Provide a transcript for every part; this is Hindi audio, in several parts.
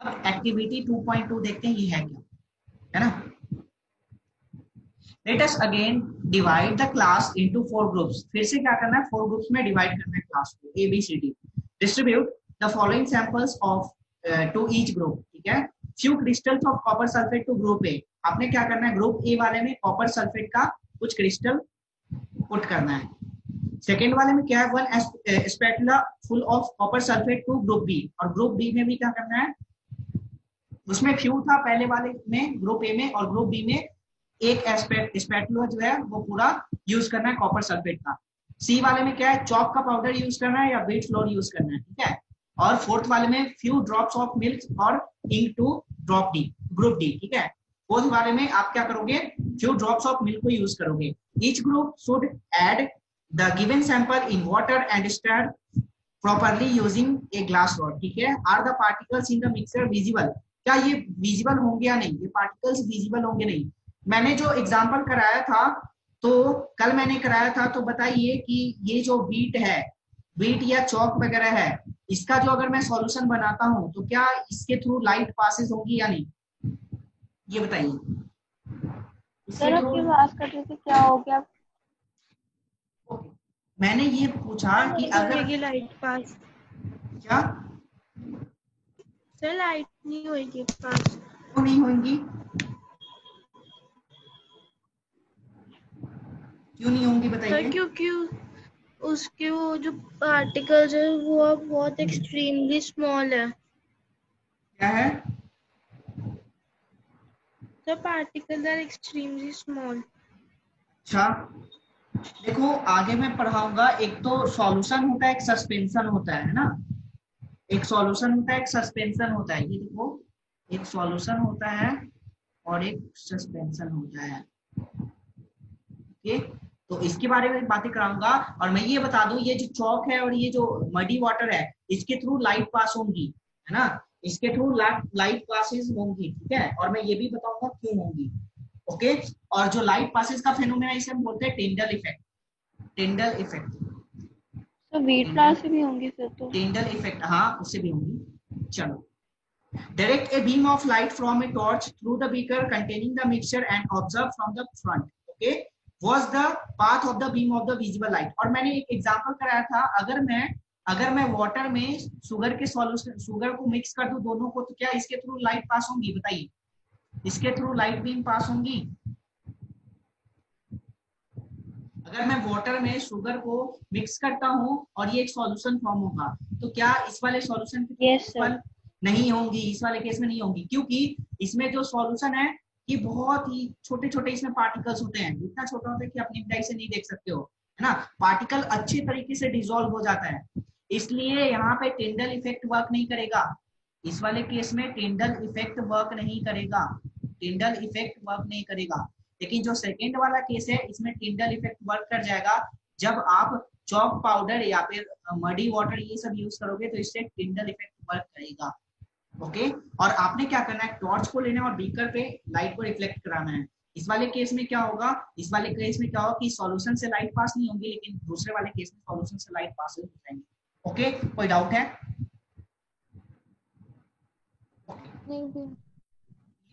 अब एक्टिविटी 2.2 देखते हैं ये है क्या, है ना। Let us again divide the class into 4 groups. फिर से क्या करना है, 4 ग्रुप्स में डिवाइड करना है क्लास को, A B C D. Distribute the following samples of to each group, ठीक है। Few crystals of copper sulphate to group A. आपने क्या करना है, ग्रुप ए वाले में कॉपर सल्फेट का कुछ क्रिस्टल पुट करना है। सेकेंड वाले में क्या है, one spatula full of copper sulphate to group B, और ग्रुप बी में भी क्या करना है, उसमें फ्यू था पहले वाले में ग्रुप ए में, और ग्रुप बी में एक स्पैटुला जो है वो पूरा यूज करना है कॉपर सल्फेट का। सी वाले में क्या है, चॉक का पाउडर यूज करना है या व्हीट फ्लोर यूज करना है, ठीक है। और फोर्थ वाले में फ्यू ड्रॉप्स ऑफ मिल्क और ink to drop D, group D, ठीक है। फोर्थ वाले में आप क्या करोगे, फ्यू ड्रॉप्स ऑफ मिल्क को यूज करोगे। Each group should add the given sample in water and stir properly using a glass rod, ठीक है। Are the particles in the mixer visible, क्या ये विजिबल होंगे या नहीं, ये पार्टिकल्स विजिबल होंगे नहीं। मैंने जो एग्जांपल कराया था, तो कल मैंने कराया था, तो बताइए कि ये जो बीट है, बीट या चौक वगैरह है, इसका जो अगर मैं सॉल्यूशन बनाता हूं तो क्या इसके थ्रू लाइट पासेस होगी या नहीं, ये बताइए। सर आपकी आवाज कट रही थी, क्या हो गया? मैंने ये पूछा कि अगर लाइट पास, क्या सर लाइट नहीं होगी पास, क्यों नहीं होंगी, क्यों नहीं होंगी बताइए। क्योंकि उसके वो जो पार्टिकल्स है वो अब बहुत एक्सट्रीमली स्मॉल है। क्या है, The particles are extremely small. अच्छा देखो आगे मैं पढ़ाऊंगा, एक तो सॉल्यूशन होता है, एक सस्पेंशन होता है ना। एक सॉल्यूशन होता है, एक सस्पेंशन होता है, ये देखो एक सॉल्यूशन होता है और एक सस्पेंशन होता है, ओके। तो इसके बारे में बातें कराऊंगा। और मैं ये बता दूं, ये जो चौक है और ये जो मडी वाटर है, इसके थ्रू लाइट पास होंगी, है ना, इसके थ्रू लाइट पासेस होंगी, ठीक है। और मैं ये भी बताऊंगा क्यों होंगी, ओके। और जो लाइट पासेस का फेनोमेना इसे हम बोलते हैं टिंडल इफेक्ट, टिंडल इफेक्ट, तो वीट फ्लावर से भी होंगी फिर तो। टिंडल इफेक्ट, हाँ उससे भी होंगी। चलो, direct a beam of light from a torch through the beaker containing the mixture and observe from the front, okay, was the path of the beam of the visible light। और मैंने एक एग्जांपल कराया था, अगर मैं वाटर में शुगर के सॉल्यूशन, शुगर को मिक्स कर दूं दोनों को, तो क्या इसके थ्रू लाइट पास होंगी, बताइए, इसके थ्रू लाइट बीम पास होंगी। अगर मैं वाटर में शुगर को मिक्स करता हूं और ये एक सॉल्यूशन फॉर्म होगा, तो क्या इस वाले सॉल्यूशन के नहीं होंगी, इस वाले केस में नहीं होंगी, क्योंकि इसमें जो सॉल्यूशन है ये बहुत ही छोटे छोटे इसमें पार्टिकल्स होते हैं, इतना छोटा होता है कि अपनी डाई से नहीं देख सकते हो, है ना। पार्टिकल अच्छी तरीके से डिसॉल्व हो जाता है, इसलिए यहाँ पे टिंडल इफेक्ट वर्क नहीं करेगा। इस वाले केस में टिंडल इफेक्ट वर्क नहीं करेगा, टिंडल इफेक्ट वर्क नहीं करेगा। लेकिन जो सेकेंड वाला केस है, इसमें टिंडल इफेक्ट वर्क कर जाएगा जब आप चॉक पाउडर या फिर मडी वाटर ये सब यूज करोगे, तो इससे टिंडल इफेक्ट वर्क करेगा, ओके। और आपने क्या करना है, टॉर्च को लेना और बीकर पे लाइट को रिफ्लेक्ट कराना है। इस वाले केस में क्या होगा, इस वाले केस में क्या होगा कि सॉल्यूशन से लाइट पास नहीं होगी, लेकिन दूसरे वाले केस में सॉल्यूशन से लाइट पास हो जाएंगे, ओके। कोई डाउट है? नहीं।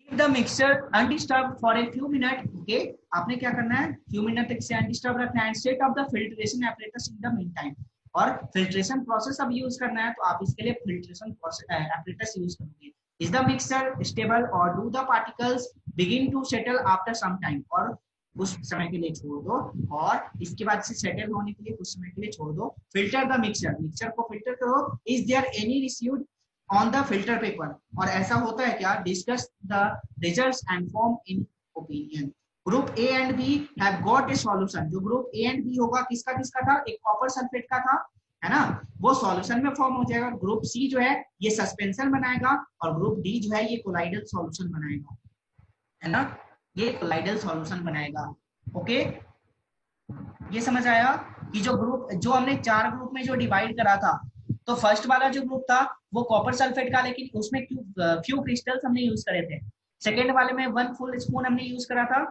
Leave the mixture undisturbed for a few minutes, okay। आपने क्या करना है, few minutes तक से undisturbed रखना है, set up the filtration apparatus in the meantime। और फिल्ट्रेशन प्रोसेस अब यूज करना है, तो आप इसके लिए फिल्ट्रेशन apparatus यूज करोगे। Is the mixture stable or do the particles begin to settle after some time? और कुछ समय के लिए छोड़ दो, और इसके बाद से सेटल होने के लिए कुछ समय के लिए छोड़ दो। फिल्टर द मिक्सचर, मिक्सचर को फिल्टर करो। Is there any received on the filter paper, और ऐसा होता है क्या, discuss the results and form in opinion. Group A and B have got a solution. जो ग्रुप ए एंड बी होगा किसका किसका था, एक कॉपर सल्फेट का था, है ना, वो सॉल्यूशन में फॉर्म हो जाएगा। ग्रुप सी जो है ये सस्पेंशन बनाएगा, और ग्रुप डी जो है ये कोलाइडल सॉल्यूशन बनाएगा, है ना, ये कोलाइडल सॉल्यूशन बनाएगा, ओके। ये समझ आया कि जो ग्रुप, जो हमने 4 ग्रुप में जो डिवाइड करा था, तो फर्स्ट वाला जो ग्रुप था वो कॉपर सल्फेट का, लेकिन उसमें फ्यू क्रिस्टल्स हमने यूज करे थे। सेकेंड वाले में 1 फुल स्पून हमने यूज करा था।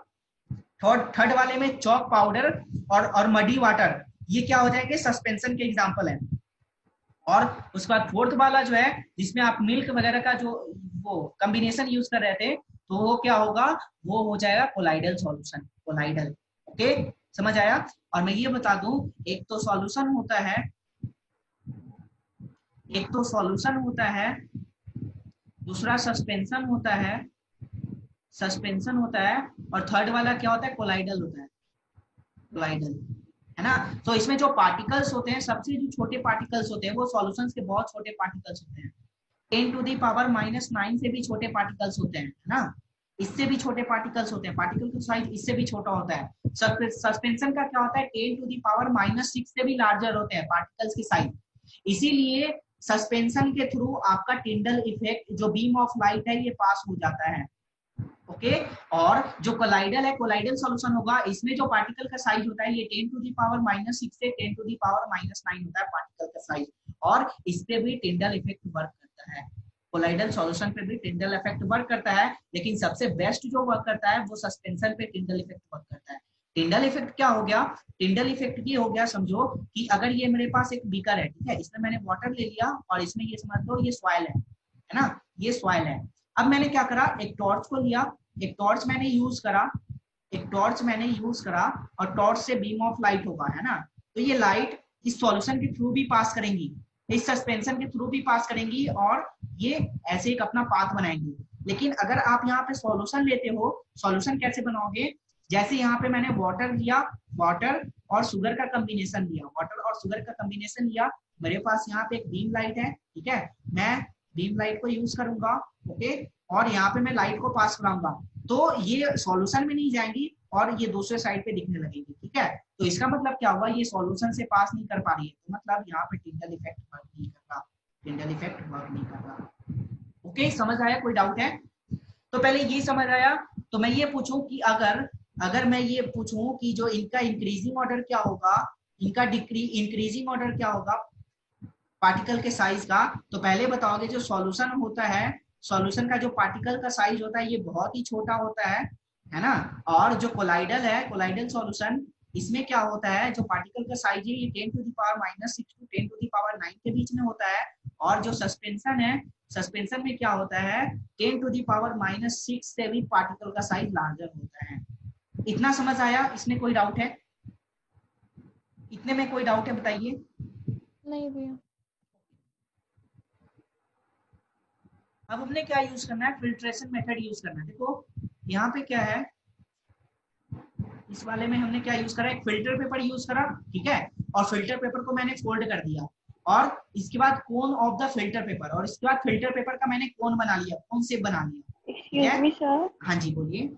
थर्ड वाले में चॉक पाउडर और मडी वाटर, ये क्या हो जाएंगे, सस्पेंशन के एग्जांपल है, और उसके बाद फोर्थ वाला जो है जिसमें आप मिल्क वगैरह का जो वो कॉम्बिनेशन यूज कर रहे थे, तो वो क्या होगा, वो हो जाएगा कोलाइडल सॉल्यूशन, कोलाइडल। ओके, समझ आया। और मैं ये बता दूं, एक तो सॉल्यूशन होता है, एक तो सॉल्यूशन होता है, दूसरा सस्पेंशन होता है, सस्पेंशन होता है, और थर्ड वाला क्या होता है, कोलाइडल होता है, कोलाइडल, है ना। तो इसमें जो पार्टिकल्स होते हैं, सबसे जो छोटे पार्टिकल्स होते हैं वो सॉल्यूशंस के बहुत छोटे पार्टिकल्स होते हैं, 10⁻⁹ से भी छोटे पार्टिकल्स होते हैं, है ना। इससे भी छोटे पार्टिकल्स होते हैं, पार्टिकल का साइज इससे भी छोटा होता है। सस्पेंशन का क्या होता है, 10⁻⁻⁶ से भी लार्जर होते हैं पार्टिकल्स की साइज। इसीलिए सस्पेंशन के थ्रू आपका टिंडल इफेक्ट, जो बीम ऑफ लाइट है, ये पास हो जाता है। ओके, और जो कोलाइडल है, कोलाइडल सॉल्यूशन होगा, इसमें जो पार्टिकल का साइज होता है ये 10⁻⁻⁶ से 10⁻⁹ होता है पार्टिकल का साइज, और इस पे भी टिंडल इफेक्ट वर्क करता है। कोलाइडल सॉल्यूशन पे भी टिंडल इफेक्ट वर्क करता है, लेकिन सबसे बेस्ट जो वर्क करता है वो सस्पेंशन पे टिंडल इफेक्ट वर्क करता है। टिंडल इफेक्ट क्या हो गया, टिंडल इफेक्ट ये हो गया, समझो कि अगर ये मेरे पास एक बीकर है, ठीक है, इसमें मैंने वाटर ले लिया और इसमें ये समझ लो ये सॉइल है ना, ये सॉइल है। अब मैंने क्या करा, एक टॉर्च को लिया, एक टॉर्च मैंने यूज करा, एक टॉर्च मैंने यूज करा, और टॉर्च से बीम ऑफ लाइट होगा, है ना। तो ये लाइट इस सॉल्यूशन के थ्रू भी पास करेंगी, इस सस्पेंशन के थ्रू भी पास करेंगी, और ये ऐसे एक अपना पाथ बनाएंगी। लेकिन अगर आप यहाँ पे सॉल्यूशन लेते हो, सॉल्यूशन कैसे बनाओगे, जैसे यहाँ पे मैंने वाटर लिया, वाटर और शुगर का कॉम्बिनेशन लिया, वाटर और शुगर का कॉम्बिनेशन लिया, मेरे पास यहाँ पे एक बीम लाइट है, ठीक है, मैं बीम लाइट को यूज करूंगा, ओके, और यहाँ पे मैं लाइट को पास कराऊंगा, तो ये सॉल्यूशन में नहीं जाएंगी और ये दूसरे साइड पे दिखने लगेगी, ठीक है। तो इसका मतलब क्या हुआ, ये सॉल्यूशन से पास नहीं कर पा रही है, तो मतलब यहाँ पे टिंडल इफेक्ट वर्क नहीं कर रहा, टिंडल इफेक्ट वर्क नहीं कर रहा। ओके, समझ आया, कोई डाउट है? तो पहले ये समझ आया। तो मैं ये पूछूं कि अगर मैं ये पूछूं कि जो इनका इंक्रीजिंग ऑर्डर क्या होगा, इनका इंक्रीजिंग ऑर्डर क्या होगा पार्टिकल के साइज का, तो पहले बताओगे जो सॉल्यूशन होता है, सॉल्यूशन का जो पार्टिकल का साइज होता है ये बहुत ही छोटा होता है ना। और जो कोलाइडल है, कोलाइडल सॉल्यूशन, इसमें क्या होता है, जो पार्टिकल का साइज है ये 10⁻⁻⁶ to 10⁻⁹ के बीच में होता है, और जो सस्पेंशन है, सस्पेंशन में क्या होता है, 10⁻⁻⁶ से भी पार्टिकल का साइज लार्जर होता है। इतना समझ आया? इसमें कोई डाउट है? इतने में कोई डाउट है, बताइए। नहीं भैया। अब हमने क्या यूज करना है, फिल्ट्रेशन मेथड यूज करना है। देखो यहाँ पे क्या है, इस वाले में हमने क्या यूज करा, एक फिल्टर पेपर यूज करा, ठीक है, और फिल्टर पेपर को मैंने फोल्ड कर दिया, और इसके बाद cone of the filter paper, और इसके बाद फिल्टर पेपर का मैंने कोन बना लिया, कोन शेप बना लिया। Excuse me sir. हाँ जी, बोलिए।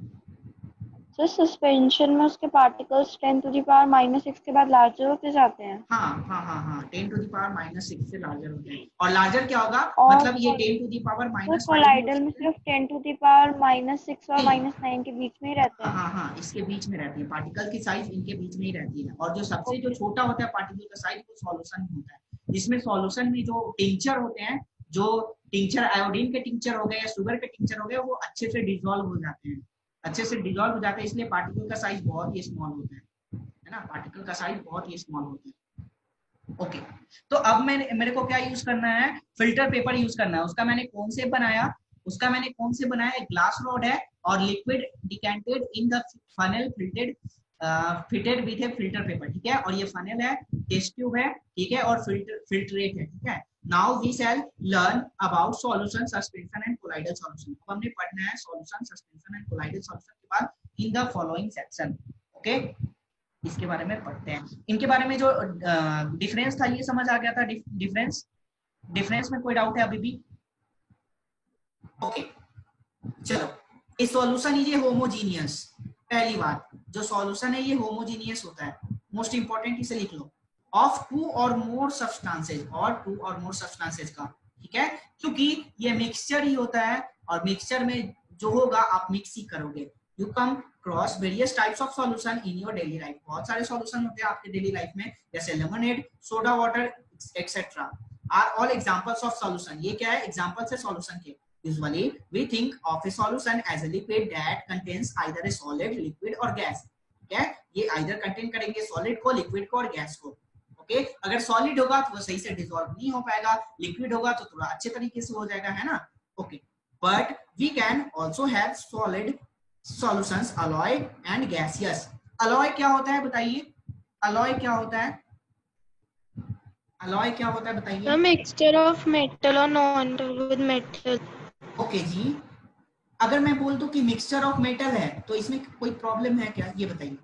सर सस्पेंशन में उसके पार्टिकल्स 10⁻⁻⁶ के बाद लार्जर होते जाते हैं। हाँ हाँ हाँ हाँ, 10⁻⁻⁶ से लार्जर होते हैं, और लार्जर क्या होगा, और मतलब ये 10⁻⁻⁵ कोलाइडल में सिर्फ 10⁻⁻�6 और -9 के बीच में ही रहते हैं। हाँ हाँ, इसके बीच में रहती है, पार्टिकल की साइज इनके बीच में ही रहती है, और जो सबसे जो छोटा होता है पार्टिकल का साइज वो सॉल्यूशन होता है, जिसमें सॉल्यूशन में जो टिंचर होते हैं, जो टिंचर आयोडीन के टिंचर हो गए या शुगर के टिंचर हो गए, वो अच्छे से डिजोल्व हो जाते हैं, अच्छे से डिजोल्व हो जाते हैं, इसलिए पार्टिकल का साइज बहुत ही स्मॉल होता है ना, पार्टिकल का साइज बहुत ही स्मॉल होता है। ओके, तो अब मेरे को क्या यूज करना है, फिल्टर पेपर यूज करना है। उसका मैंने कौन से बनाया, उसका मैंने कौन से बनाया, एक ग्लास रॉड है और liquid decanted in the funnel fitted with A filter paper, ठीक है, और ये फनल है, टेस्ट ट्यूब है, ठीक है, और फिल्ट्रेट है, ठीक है। Now we shall learn about solution, suspension and colloidal solution. अब हमने पढ़ना है solution, suspension and colloidal solution के बाद in the following section, okay, इसके बारे में पढ़ते हैं। इनके बारे में जो डिफरेंस था ये समझ आ गया था, डिफरेंस में कोई डाउट है अभी भी? ओके, चलो, इस सॉल्यूशन ये होमोजीनियस, पहली बात, जो सॉल्यूशन है ये होमोजीनियस होता है, मोस्ट इंपॉर्टेंट, इसे लिख लो, ऑफ टू और मोर सब्सटेंसेज, और टू और मोर सब्सटेंसेज का, ठीक है, क्योंकि ये मिक्सचर ही होता है, और मिक्सचर में जो होगा आप मिक्स ही करोगे। You come cross various types of solution in your daily life, बहुत सारे सॉल्यूशन होते हैं आपके डेली लाइफ में, जैसे lemonade, soda water etcetera are all examples of solution. ये क्या है, एग्जांपल्स है सॉल्यूशन के। Usually we think of a solution as a liquid that contains either a solid, liquid or gas, ठीक है, ये either contain करेंगे solid को, liquid को और gas को, ओके, अगर सॉलिड होगा तो वो सही से डिसॉल्व नहीं हो पाएगा, लिक्विड होगा तो थोड़ा अच्छे तरीके से हो जाएगा, है ना। Okay, but we can also have solid solutions alloy and gaseous. Alloy क्या होता है बताइए, अलॉय क्या होता है, अलॉय क्या होता है बताइए। मिक्सचर ऑफ मेटल और non metal with metal. Okay जी, अगर मैं बोल दूं कि मिक्सचर ऑफ मेटल है तो इसमें कोई प्रॉब्लम है क्या, ये बताइए।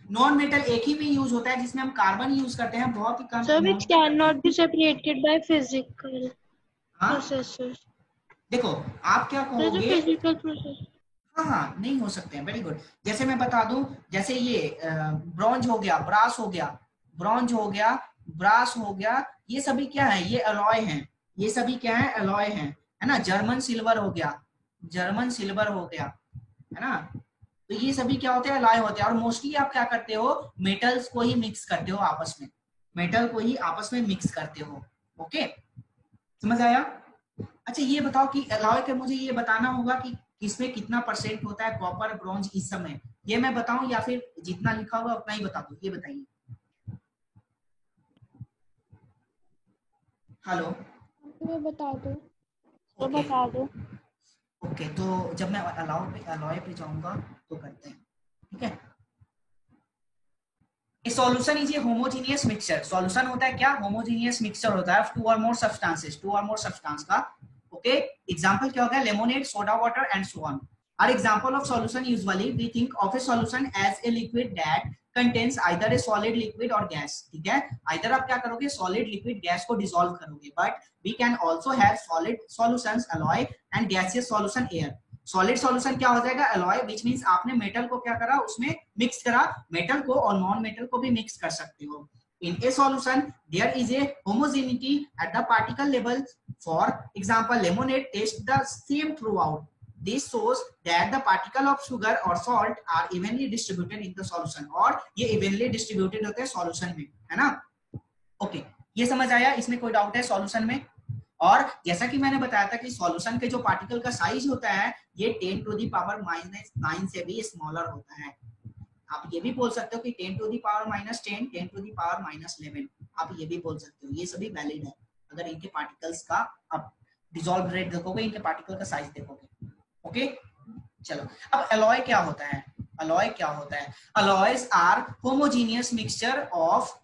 नॉन मेटल एक ही में यूज होता है जिसमें हम कार्बन यूज करते हैं, बहुत ही कम सर विच अमाउंट कैन में। Not be separated by physical हाँ प्रोसेसेस। देखो, आप क्या सर जो कहोगे, फिजिकल प्रोसेस। हाँ हाँ नहीं हो सकते हैं, वेरी गुड। जैसे मैं बता दूं, जैसे ये ब्रॉन्ज हो गया, ब्रास हो गया, ब्रॉन्ज हो गया, ब्रास हो गया, ये सभी क्या है, ये अलॉय हैं, ये सभी क्या है, अलॉय हैं, है ना। जर्मन सिल्वर हो गया, जर्मन सिल्वर हो गया, है ना। तो ये सभी क्या होते हैं, अलॉय होते हैं। और मोस्टली आप क्या करते हो, मेटल्स को ही मिक्स करते हो आपस में, मेटल को ही आपस में मिक्स करते हो। ओके, समझ आया। अच्छा ये बताओ कि अलॉय के मुझे ये बताना होगा कि इसमें कितना परसेंट होता है कॉपर ब्रॉन्ज इस समय, ये मैं बताऊं या फिर जितना लिखा होगा उतना ही बता दूं, ये बताइए। हेलो, तो बता दो, तो ओके बता दो। ओके, तो जब मैं अलॉय पे जाऊंगा तो करते हैं, ठीक है। A solution is a homogeneous mixture. Solution होता है क्या, homogeneous mixture होता है two or more substances, two or more substance का। ओके, एग्जांपल क्या होगा, lemonade, soda water and so on are example of solution. Usually we think of a solution as a liquid that contains either a solid, liquid और गैस, ठीक है। आइदर आप क्या करोगे, सॉलिड, लिक्विड, गैस को डिसॉल्व करोगे, but we can also have solid solutions alloy and gaseous solution air. Solid solution क्या हो जाएगा, अलॉय, विच मींस आपने मेटल को क्या करा, उसमें मिक्स करा, मेटल को और नॉन मेटल को भी मिक्स कर सकते हो। In a solution, there is a homogeneity at the particle level. For example, lemonade tastes the same throughout. This shows that the particle of sugar or salt are evenly distributed in the solution. और ये evenly distributed होते हैं solution में, है ना। ओके, ये समझ आया, इसमें कोई डाउट है सॉल्यूशन में। और जैसा कि मैंने बताया था कि सॉल्यूशन के जो पार्टिकल का साइज होता है ये 10 टू द पावर -9 से भी स्मॉलर होता है। आप ये भी बोल सकते हो कि 10 to the power -10, 10 to the power -11, आप ये भी बोल सकते हो, ये सभी वैलिड है अगर इनके पार्टिकल्स का आप डिसॉल्व रेट देखोगे, इनके पार्टिकल का साइज देखोगे। ओके, चलो अब अलॉय क्या होता है, अलॉय क्या होता है, alloys are homogeneous mixture of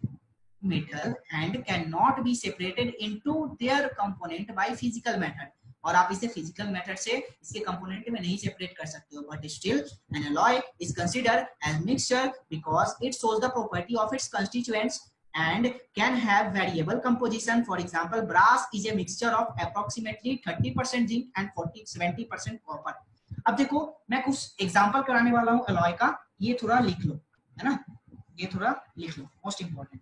metal and cannot be separated into their component by physical method। और आप इसे फिजिकल मेथड से इसके कंपोनेंट में नहीं सेपरेट कर सकते हो, but still an alloy is considered as mixture because it shows the property of its constituents and can have variable composition. For example, brass is a mixture of approximately 30% zinc and 70% copper। अब देखो मैं कुछ एग्जांपल कराने वाला हूं अलॉय का, ये थोड़ा लिख लो, है ना, ये थोड़ा लिख लो, मोस्ट इंपॉर्टेंट।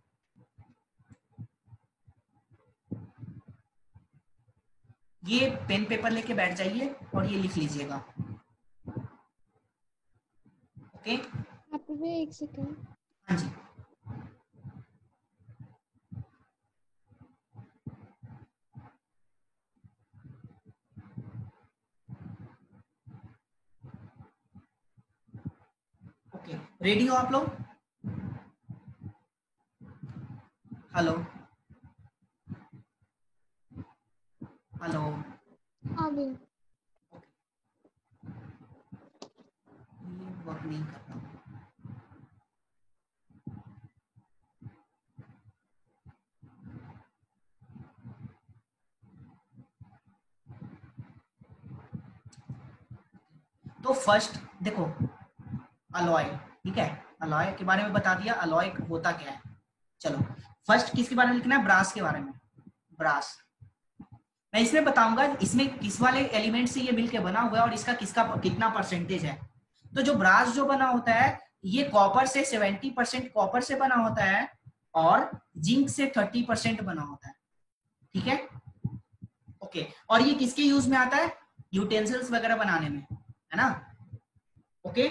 ये पेन पेपर लेके बैठ जाइए और ये लिख लीजिएगा। ओके, एक सेकंड। हाँ जी, ओके, रेडी हो आप लोग, हेलो हेलो, अभी ये वर्क नहीं कर रहा। तो फर्स्ट देखो अलॉय, ठीक है, अलॉय के बारे में बता दिया, अलॉय होता क्या है। चलो फर्स्ट किसके बारे में लिखना है, ब्रास के बारे में। ब्रास मैं इसमें बताऊंगा इसमें किस वाले एलिमेंट से ये मिलके बना हुआ है और इसका किसका कितना परसेंटेज है। तो जो ब्रास जो बना होता है ये कॉपर से 70% कॉपर से बना होता है और जिंक से 30% बना होता है, ठीक है। ओके, और ये किसके यूज में आता है, यूटेंसिल्स वगैरह बनाने में, है ना। ओके,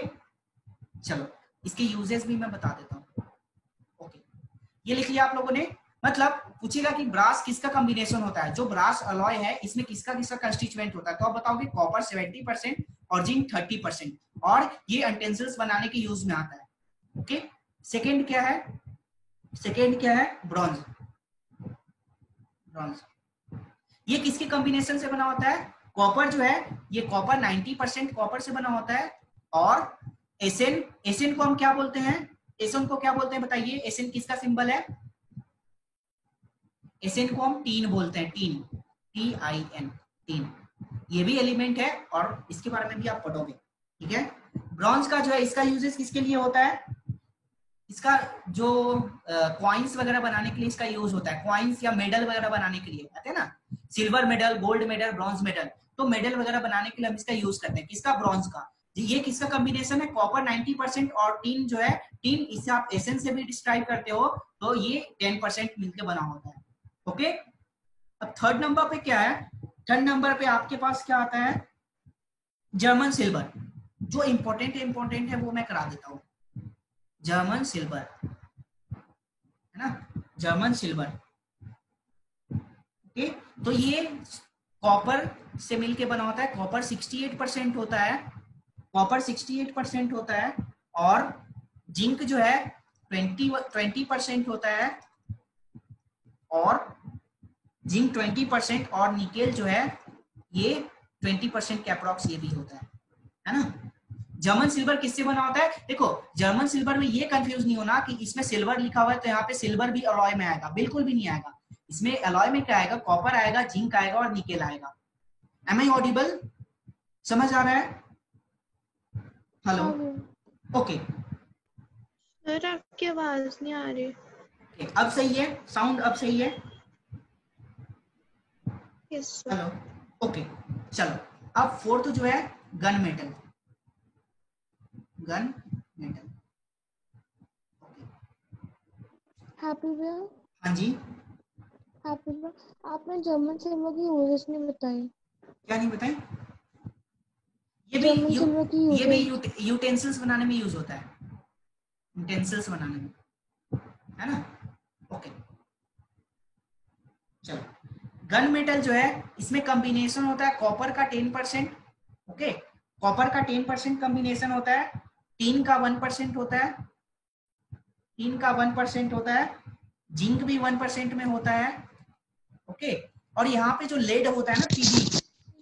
चलो इसके यूजेस भी मैं बता देता हूँ। ओके, ये लिख लिया आप लोगों ने। मतलब पूछेगा कि ब्रास किसका कॉम्बिनेशन होता है, जो ब्रास अलॉय है इसमें किसका किसका कंस्टिट्यूएंट होता है, तो आप बताओगे कॉपर 70% और जिंक 30%, और ये यूटेंसिल्स बनाने के यूज में आता है। ओके, सेकेंड क्या है, सेकेंड क्या है? ब्रॉन्ज। ब्रॉन्ज ये किसके कॉम्बिनेशन से बना होता है? कॉपर जो है, ये कॉपर 90% कॉपर से बना होता है। और एसएन, एसएन को हम क्या बोलते हैं? एसएन को क्या बोलते हैं बताइए? एसएन किसका सिंबल है? एसएन को हम टीन बोलते हैं, टीन, TIN, टीन। ये भी एलिमेंट है और इसके बारे में भी आप पढ़ोगे, ठीक है। ब्रॉन्ज का जो है, इसका यूजेस किसके लिए होता है? इसका जो कॉइन्स वगैरह बनाने के लिए इसका यूज होता है, कॉइन्स या मेडल वगैरह बनाने के लिए आते हैं ना, silver medal, gold medal, bronze medal. तो मेडल वगैरह बनाने के लिए हम इसका यूज करते हैं। किसका? ब्रॉन्ज का। ये किसका कॉम्बिनेशन है? कॉपर 90% और टीन जो है, टीन इसे आप एसएन से भी डिस्क्राइब करते हो, तो ये 10% मिलकर बना होता है। ओके, अब थर्ड नंबर पे क्या है? थर्ड नंबर पे आपके पास क्या आता है? German silver. जो इंपॉर्टेंट है वो मैं करा देता हूँ। जर्मन सिल्वर है ना, जर्मन सिल्वर। ओके, तो ये कॉपर से मिलके बना होता है। कॉपर 68% होता है, कॉपर 68% होता है। और जिंक जो है 20% होता है, और जिंक 20%, और निकेल जो है ये 20% के अप्रॉक्स ये भी होता है ना। जर्मन सिल्वर किससे बना होता है? देखो, जर्मन सिल्वर में ये कंफ्यूज नहीं होना कि इसमें सिल्वर लिखा हुआ है तो यहाँ पे सिल्वर भी अलॉय में आएगा, बिल्कुल भी नहीं आएगा। इसमें अलॉय में क्या आएगा? कॉपर आएगा, जिंक आएगा और निकेल आएगा। Am I audible? समझ आ रहा है? Hello, okay. सर आपकी आवाज नहीं आ रही। अब सही है साउंड? अब सही है? Yes sir. Hello, okay. चलो, अब फोर्थ जो है gun metal. Gun metal, happy भैया, हाँ जी। हैप्पी भैया, आपने जर्मन सिल्वर की यूजेस नहीं बताई। क्या नहीं बताएं? जर्मन सिल्वर की ये भी यूजेस। यूटेंसिल्स बनाने में यूज होता है, यूटेंसिल्स बनाने में, है ना। ओके, चलो। गन मेटल जो है, इसमें कॉम्बिनेशन होता है कॉपर का 10%, ओके, कॉपर का 10% कॉम्बिनेशन होता है। टीन का 1% होता है, टीन का 1% होता है। जिंक भी 1% में होता है, ओके। और यहाँ पे जो लेड होता है ना, पीबी,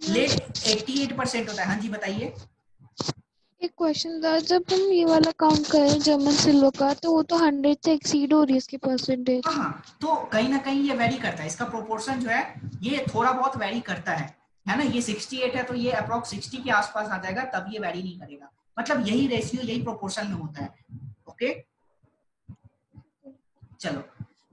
लेड 88% होता है। हाँ जी बताइए। एक क्वेश्चन था, जब हम ये वाला काउंट करें जर्मन सिल्वर का, तो वो तो 100 से एक्सीड हो रही है इसकी परसेंटेज। हाँ, तो कहीं ना कहीं ये वेरी करता है, इसका प्रोपोर्शन जो है ये थोड़ा बहुत वेरी करता है ना। ये 68 है तो ये अप्रोक्स 60 के आसपास आ जाएगा, तब ये वेरी नहीं करेगा। मतलब यही रेशियो, यही प्रोपोर्शन में होता है। ओके, चलो।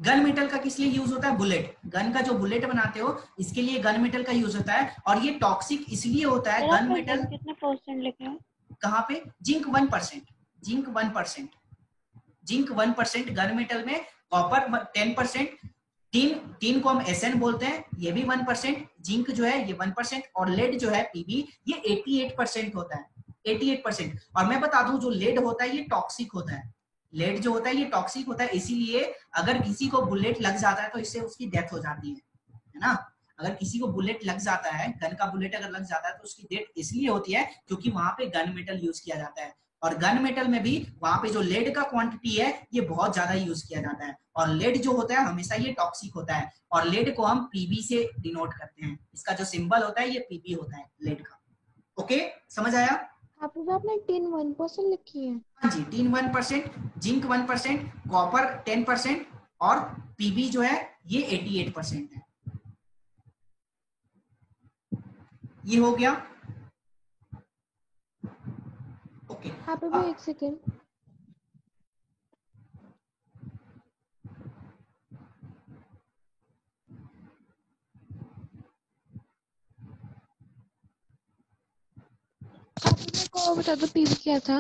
गन मेटल का किस लिए यूज होता है? बुलेट, गन का जो बुलेट बनाते हो इसके लिए गन मेटल का यूज होता है। और ये टॉक्सिक इसलिए होता है गन मेटल। कितने परसेंट लिखे हैं? कहाँ पे? Zinc 1%, zinc 1%, zinc 1%। Gun metal में कॉपर 10%, टीन, टीन को हम एसएन बोलते हैं, ये भी 1%, जिंक जो है ये 1%, और लेड जो है पीबी ये 88% होता है, 88%। और मैं बता दूं, जो लेड होता है ये टॉक्सिक होता है, लेड जो होता है ये टॉक्सिक होता है। इसीलिए अगर किसी को बुलेट लग जाता है तो इससे उसकी डेथ हो जाती है ना। अगर किसी को बुलेट लग जाता है, गन का बुलेट अगर लग जाता है तो उसकी डेथ इसलिए होती है क्योंकि वहां पे गन मेटल यूज किया जाता है। और गन मेटल में भी वहां पे जो लेड का क्वांटिटी है ये बहुत ज्यादा यूज किया जाता है। और लेड जो होता है हमेशा ये टॉक्सिक होता है, और लेड को हम पीबी से डिनोट करते हैं। इसका जो सिंबल होता है ये पीबी होता है लेड का। ओके, समझ आया? हैप्पी भैया, आपने टीन 1% लिखी है। हाँ जी, टीन 1%, जिंक 1%, कॉपर 10%, और पीबी जो है ये 88% है। ये हो गया। ओके, हैप्पी भैया एक सेकेंड। को बता दो पीवी क्या था?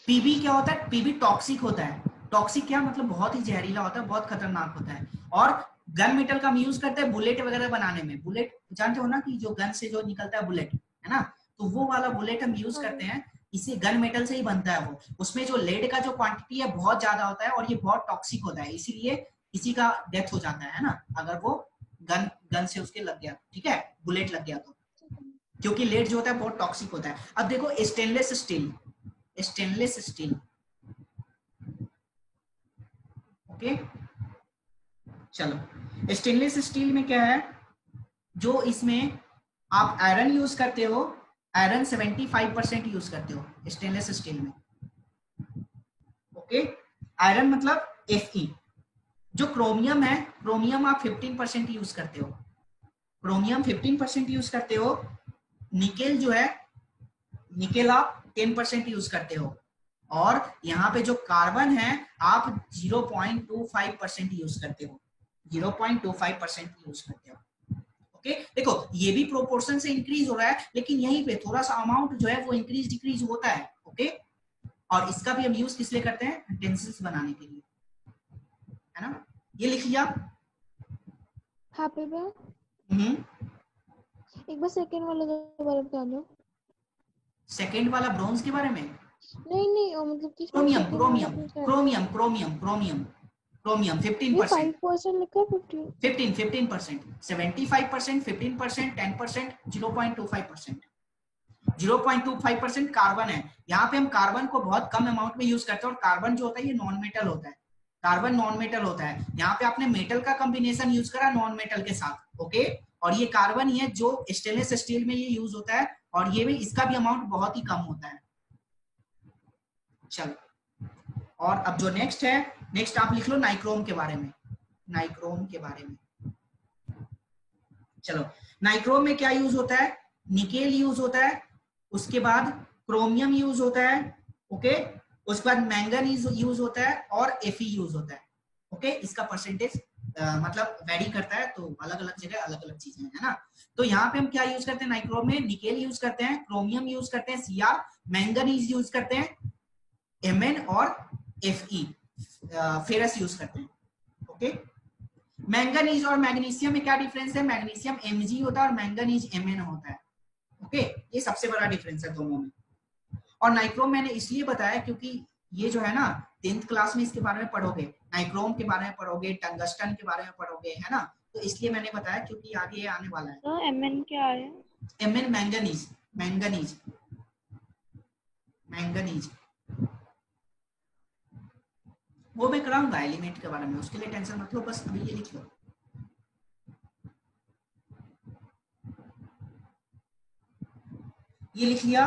पीबी क्या होता है? पीबी टॉक्सिक होता है। टॉक्सिक क्या मतलब? बहुत ही जहरीला होता है, बहुत खतरनाक होता है। और गन मेटल का हम यूज करते हैं बुलेट वगैरह बनाने में। बुलेट जानते हो ना, कि जो गन से जो निकलता है बुलेट, है ना, तो वो वाला बुलेट हम यूज करते हैं। इसे गन मेटल से ही बनता है वो। उसमें जो लेड का जो क्वांटिटी है बहुत ज्यादा होता है, और ये बहुत टॉक्सिक होता है, इसीलिए किसी का डेथ हो जाता है ना, अगर वो गन से उसके लग गया, ठीक है, बुलेट लग गया तो। क्योंकि लेड जो होता है बहुत टॉक्सिक होता है। अब देखो, stainless steel, stainless steel, okay चलो, स्टेनलेस स्टील में क्या है, जो इसमें आप आयरन यूज करते हो, आयरन 75% यूज करते हो स्टेनलेस स्टील में। ओके, आयरन मतलब Fe। जो क्रोमियम है, क्रोमियम आप 15% यूज करते हो, क्रोमियम 15% यूज करते हो। निकेल जो है, निकेल आप 10% यूज करते हो। और यहाँ पे जो कार्बन है आप 0.25% यूज करते हो, 0.25% यूज करते हो। ओके देखो, ये भी प्रोपोर्शन से इंक्रीज हो रहा है, लेकिन यहीं पे थोड़ा सा अमाउंट जो है वो इंक्रीज डिक्रीज होता है। ओके, और इसका भी हम यूज किस लिए करते हैं, टेंसिल्स बनाने के लिए, है ना। ये लिख लिया। हाँ पेपर एक बार सेकंड वाला दोबारा बता दो। सेकंड वाला ब्रॉन्ज के बारे में, नहीं मतलब कि इसमें क्रोमियम सेकंड वाला क्रोमियम अपने क्या है? क्रोमियम क्रोमियम क्रोमियम क्रोमियम ये 15%, 5% लिखा है 15? 15%, 75%, 15%, 10%, 0.25%। 0.25% कार्बन है। यहाँ पे हम कार्बन को बहुत कम अमाउंट में यूज करते हैं, और कार्बन जो होता है ये नॉन मेटल होता है, कार्बन नॉन मेटल होता है। यहाँ पे आपने मेटल का कॉम्बिनेशन यूज करा नॉन मेटल के साथ। ओके, और ये कार्बन ही है जो स्टेनलेस स्टील में ये यूज होता है, और ये भी, इसका भी अमाउंट बहुत ही कम होता है। चलो, और अब जो नेक्स्ट है, नेक्स्ट आप लिख लो नाइक्रोम के बारे में, नाइक्रोम के बारे में। चलो, नाइक्रोम में क्या यूज होता है, निकेल यूज होता है, उसके बाद क्रोमियम यूज होता है। ओके, उसके बाद मैंगनीज यूज होता है, और Fe यूज होता है। ओके, इसका परसेंटेज मतलब वेरी करता है, तो अलग अलग जगह अलग अलग चीजें है ना। तो यहाँ पे हम क्या यूज करते हैं नाइक्रोम में, निकेल यूज करते हैं, क्रोमियम यूज करते हैं Cr, मैंगनीज यूज करते हैं Mn, और Fe फेरस यूज करते हैं। ओके, मैंगनीज और मैग्नीशियम में क्या डिफरेंस है, मैग्नीशियम Mg होता है और मैंगनीज Mn होता है। ओके, ये सबसे बड़ा डिफरेंस है दोनों में। और नाइक्रोम मैंने इसलिए बताया क्योंकि ये जो है ना 10th क्लास में इसके बारे में पढ़ोगे, नाइक्रोम के बारे में पढ़ोगे, टंगस्टन के बारे में पढ़ोगे, है ना। तो इसलिए मैंने बताया क्योंकि आगे ये आने वाला है। तो Mn क्या है? Mn मैंगनीज, मैंगनीज, मैंगनीज वो मैं कराऊंगा एलिमेंट के बारे में, उसके लिए टेंशन मत लो, बस अभी ये लिख लो। ये लिख लिया।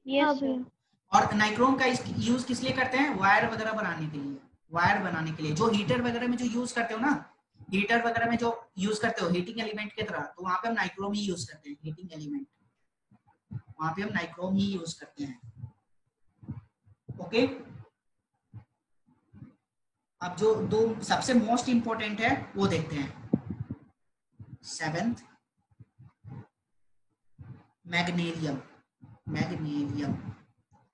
Yes sir. और नाइक्रोम का यूज किस लिए करते हैं, वायर वगैरह बनाने के लिए, वायर बनाने के लिए। जो हीटर वगैरह में जो यूज करते हो ना, हीटर वगैरह में जो यूज करते हो हीटिंग एलिमेंट की तरह, तो वहां पे हम नाइक्रोम ही यूज करते हैं, हीटिंग एलिमेंट, वहां पे हम नाइक्रोम ही यूज करते हैं। ओके, अब जो दो सबसे मोस्ट इंपॉर्टेंट है वो देखते हैं। 7th, मैग्नीशियम, मैग्नीशियम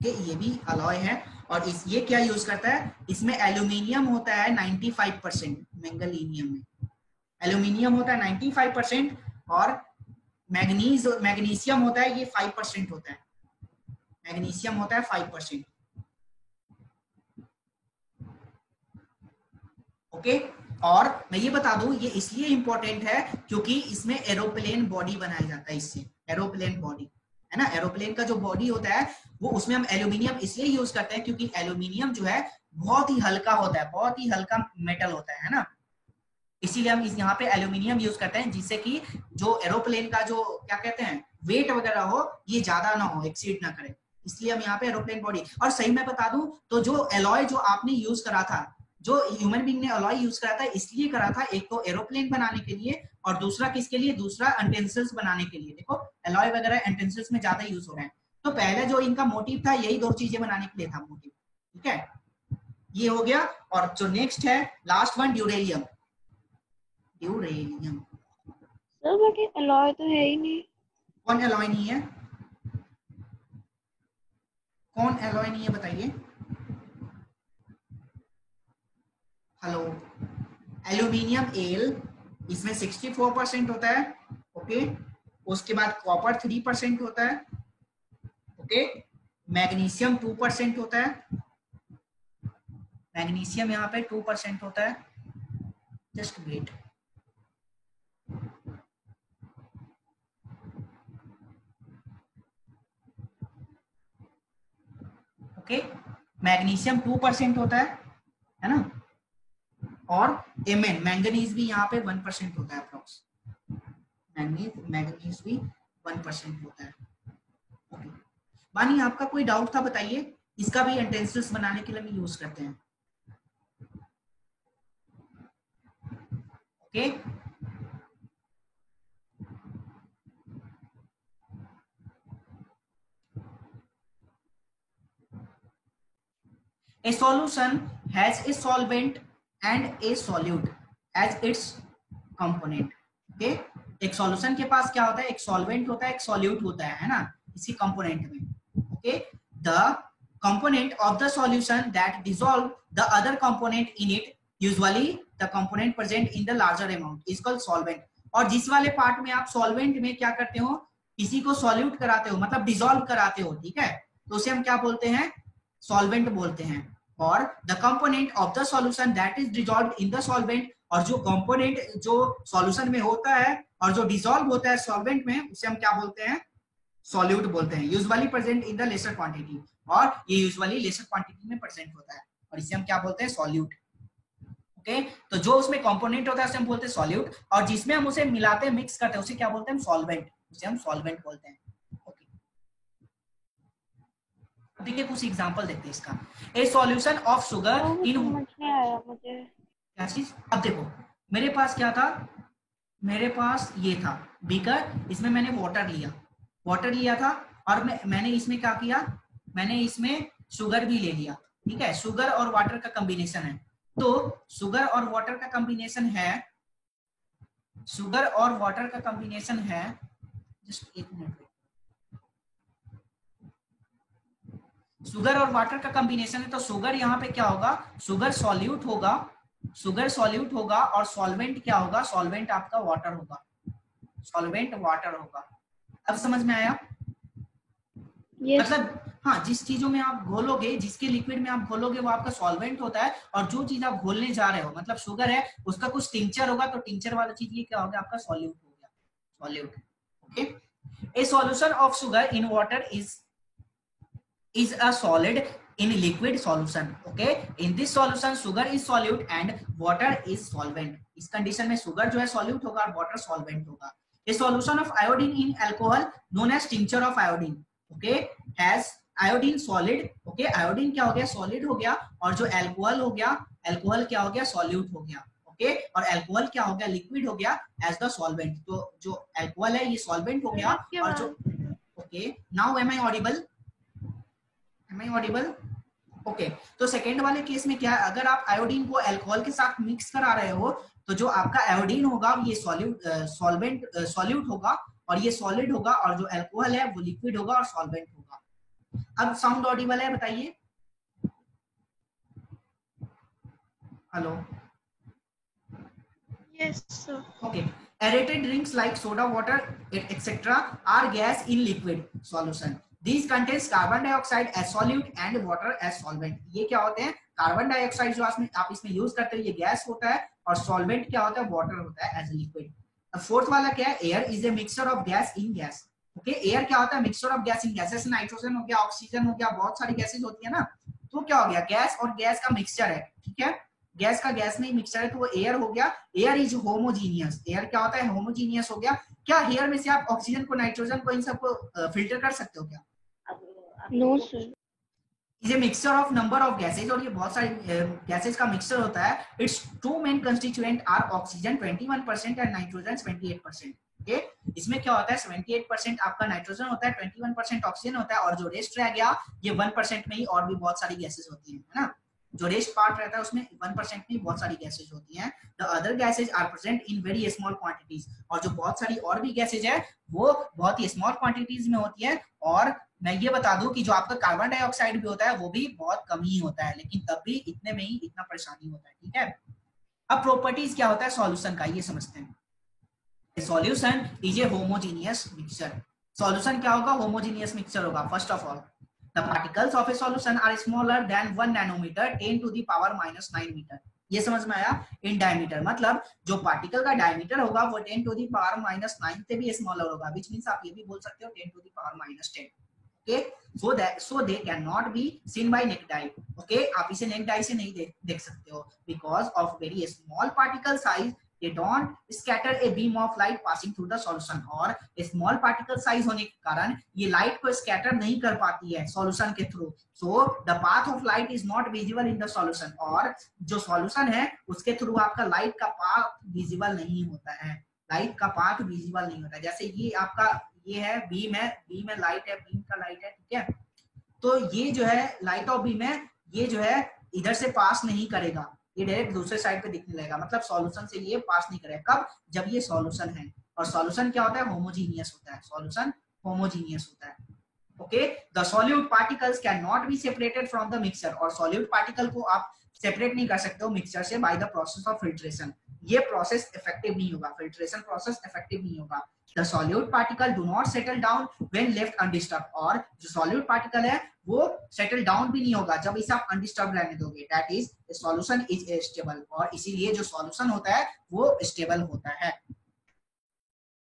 के ये भी अलॉय है, और इस ये क्या यूज करता है, इसमें एल्यूमिनियम होता है 95%, मैंगनीशियम में एल्यूमिनियम होता है 95%, और मैग्नीशियम होता है ये 5% होता है, मैग्नीशियम होता है 5%। ओके, और मैं ये बता दूं ये इसलिए इंपॉर्टेंट है क्योंकि इसमें एरोप्लेन बॉडी बनाया जाता है, इससे एरोप्लेन बॉडी, है ना। एरोप्लेन का जो बॉडी होता है वो, उसमें हम एल्यूमिनियम इसलिए यूज करते हैं क्योंकि एल्यूमिनियम जो है बहुत ही हल्का होता है, बहुत ही हल्का मेटल होता है ना। इसीलिए हम इस यहाँ पे एल्यूमिनियम यूज करते हैं, जिससे कि जो एरोप्लेन का जो क्या कहते हैं वेट वगैरह हो, ये ज्यादा ना हो, एक्सीड ना करे, इसलिए हम यहाँ पे एरोप्लेन बॉडी। और सही मैं बता दूं तो जो एलॉय जो आपने यूज करा था, जो ह्यूमन बींग ने अलॉय यूज करा था, इसलिए करा था, एक तो एरोप्लेन बनाने के लिए, और दूसरा किसके लिए, दूसरा एंटेंसिल्स बनाने के लिए। देखो एलॉय वगैरह एंटेंसिल्स में ज्यादा यूज हो रहे हैं, तो पहले जो इनका मोटिव था यही दो चीजें बनाने के लिए था मोटिव। ठीक है, ये हो गया। और जो नेक्स्ट है लास्ट वन, ड्यूरेलियम, ड्यूरेलियम। सर बट ये अलॉय तो है ही नहीं। कौन एलॉय नहीं है, कौन एलॉय नहीं है बताइए। हेलो, एल्यूमिनियम एल, इसमें 64% होता है। ओके, उसके बाद कॉपर 3% होता है। ओके, मैग्नीशियम 2% होता है, मैग्नीशियम यहाँ पे 2% होता है। जस्ट वेट, ओके, मैग्नीशियम 2% होता है ना, और Mn मैंगनीज भी यहाँ पे 1% होता है अप्रोक्स, मैंगनीज भी 1% होता है। ओके, मानी आपका कोई डाउट था बताइए, इसका भी यूटेंसिल्स बनाने के लिए हम यूज करते हैं। Okay, a solution has a solvent and a solute as its component। Okay, एक सॉल्यूशन के पास क्या होता है, एक सॉल्वेंट होता है, एक सॉल्यूट होता है ना, इसी कंपोनेंट में। Okay, the component of the solution that dissolve the other component in it, usually the component present in the larger amount is called solvent। और जिस वाले पार्ट में आप सॉल्वेंट में क्या करते हो, किसी को सॉल्यूट कराते हो, मतलब डिसॉल्व कराते हो, ठीक है, तो उसे हम क्या बोलते हैं, सॉल्वेंट बोलते हैं। और the component of the solution that is dissolved in the solvent, और जो कंपोनेंट जो सॉल्यूशन में होता है और जो डिसॉल्व होता है सॉल्वेंट में, उसे हम क्या बोलते हैं, सॉल्यूट बोलते हैं। Usually present in the lesser quantity, और ये यूजुअली लेसर क्वांटिटी में प्रेजेंट होता है, और इसे हम क्या बोलते हैं, सॉल्यूट। ओके, तो जो उसमें कंपोनेंट होता है उसे हम बोलते हैं सॉल्यूट, और जिसमें हम उसे मिलाते हैं, मिक्स करते हैं, उसे क्या बोलते हैं, सॉल्वेंट, उसे हम सॉल्वेंट बोलते हैं। ओके, देखिए कुछ एग्जांपल देखते हैं इसका। ए सॉल्यूशन ऑफ शुगर इन, समझ नहीं आया मुझे क्या चीज। अब देखो मेरे पास क्या था, मेरे पास ये था बीकर, इसमें मैंने वाटर लिया था, और मैंने इसमें क्या किया, मैंने इसमें शुगर भी ले लिया, ठीक है, शुगर और वाटर का कॉम्बिनेशन है। तो शुगर और वाटर का कॉम्बिनेशन है, शुगर और वाटर का कॉम्बिनेशन है, जस्ट एक मिनट, शुगर और वाटर का कॉम्बिनेशन है, तो शुगर यहाँ पे क्या होगा, शुगर सॉल्यूट होगा, शुगर सॉल्यूट होगा, और सॉल्वेंट क्या होगा, सॉल्वेंट आपका वाटर होगा, सॉल्वेंट वाटर होगा। अब समझ में आया? yes. मतलब हाँ, जिस चीजों में आप घोलोगे, जिसके लिक्विड में आप घोलोगे वो आपका सॉल्वेंट होता है, और जो चीज आप घोलने जा रहे हो, मतलब शुगर है, उसका कुछ टिंचर होगा, तो टिंचर वाला चीज ये क्या होगा, आपका सॉल्यूट हो गया, solute. Okay, A solution of sugar in water is a solid in liquid solution। okay, in this solution sugar is solute and water is solvent। इस कंडीशन में शुगर जो है सॉल्यूट होगा और वाटर सॉल्वेंट होगा। a solution of iodine in alcohol known as tincture of iodine, okay, has iodine solid। okay, iodine क्या हो गया, सॉलिड हो गया, और जो अल्कोहल हो गया, अल्कोहल क्या हो गया, सॉल्यूट हो गया। ओके, और अल्कोहल क्या हो गया, लिक्विड हो गया एज द सॉल्वेंट। तो जो अल्कोहल है ये सॉल्वेंट हो गया, और जो okay, now am I audible, okay, तो सेकेंड वाले केस में क्या है, अगर आप आयोडीन को अल्कोहल के साथ मिक्स करा रहे हो, तो जो आपका आयोडीन होगा ये सॉल्यूट होगा, और ये सॉलिड होगा, और जो अल्कोहल है वो लिक्विड होगा और सॉल्वेंट होगा। अब साउंड ऑडिबल है, बताइए, hello, yes sir. okay, aerated drinks like soda water etc are gas in liquid solution। These contains carbon dioxide as solute and water as solvent। ये क्या होते हैं, कार्बन डाइऑक्साइड जो आप इसमें यूज करते हो ये गैस होता है, और सॉल्वेंट क्या होता है, वाटर होता है एज ए लिक्विड। अब फोर्थ वाला क्या है, air is a mixture of gas in gas. Okay, air क्या होता है, mixture of gas in gas, जैसे नाइट्रोजन हो गया, ऑक्सीजन हो गया, बहुत सारी गैसेज होती है ना, तो क्या हो गया, गैस और गैस का मिक्सचर है, ठीक है, गैस का गैस में मिक्सचर है, तो वो एयर हो गया। एयर इज होमोजीनियस, एयर क्या होता है, होमोजीनियस हो गया। क्या हेयर में से आप ऑक्सीजन को, नाइट्रोजन को, इन सबको फिल्टर कर सकते हो क्या? No sir. Is a mixture of number of gases, और ये बहुत सारी गैसेज का मिक्सचर होता है। It's two main constituent are oxygen 21% and nitrogen 28%। Okay, इसमें क्या होता है, 78% आपका नाइट्रोजन होता है, 21% ऑक्सीजन होता है, और जो रेस्ट रह गया ये 1% में ही और भी बहुत सारी गैसेज होती है ना, जो रेस्ट पार्ट रहता है उसमें 1% में बहुत सारी गैसेज होती हैं। The other gases are present in very small quantities, और जो बहुत सारी और भी गैसेज है वो बहुत ही स्मॉल क्वांटिटीज में होती है। और मैं ये बता दूं कि जो आपका कार्बन डाइऑक्साइड भी होता है वो भी बहुत कम ही होता है, लेकिन तब भी इतने में ही इतना परेशानी होता है, ठीक है। अब प्रॉपर्टीज क्या होता है सॉल्यूशन का, ये समझते हैं। Solution is a homogeneous mixture. Solution क्या होगा, होमोजीनियस मिक्सचर होगा। First of all the particles of a solution are smaller than 1 nanometer 10 to the power minus 9 meter। ये समझ में आया, इन डायमीटर, मतलब जो पार्टिकल का डायमीटर होगा वो 10 to the power minus 9 से भी स्मॉलर होगा, which means आप ये भी बोल सकते हो 10 to the power minus 10। Okay, so they cannot be seen by naked eye. Okay, आप इसे naked eye से नहीं देख सकते हो because of very small particle size they don't scatter a beam of light passing through the solution. और small particle size होने के कारण ये लाइट को स्कैटर नहीं कर पाती है सॉल्यूशन के through. so the path of light is not visible in the solution. और जो सॉल्यूशन है उसके थ्रू आपका लाइट का पाथ विजिबल नहीं होता है, लाइट का पाथ विजिबल नहीं होता. जैसे ये आपका ये है बीम है लाइट है, बीम का लाइट है, ठीक है. तो ये जो है लाइट ऑफ बीम है, ये जो है इधर से पास नहीं करेगा, ये डायरेक्ट दूसरे साइड पे दिखने लगेगा. मतलब सॉल्यूशन से ये पास नहीं करेगा. कब? जब ये सॉल्यूशन है. और सॉल्यूशन क्या होता है? होमोजीनियस होता है. सॉल्यूशन होमोजीनियस होता है. Okay, the solute particles can not be separated from the mixture. और सॉल्यूट पार्टिकल को आप सेपरेट नहीं कर सकते हो मिक्सचर से by the process of filtration. ये प्रोसेस इफेक्टिव नहीं होगा, फिल्ट्रेशन प्रोसेस इफेक्टिव नहीं होगा. The solute particle do not settle down when left undisturbed. और जो solute particle है वो settle down भी नहीं होगा जब इसे आप undisturbed रहने दोगे. That is, the solution is stable. और इसीलिए जो solution होता है वो stable होता है.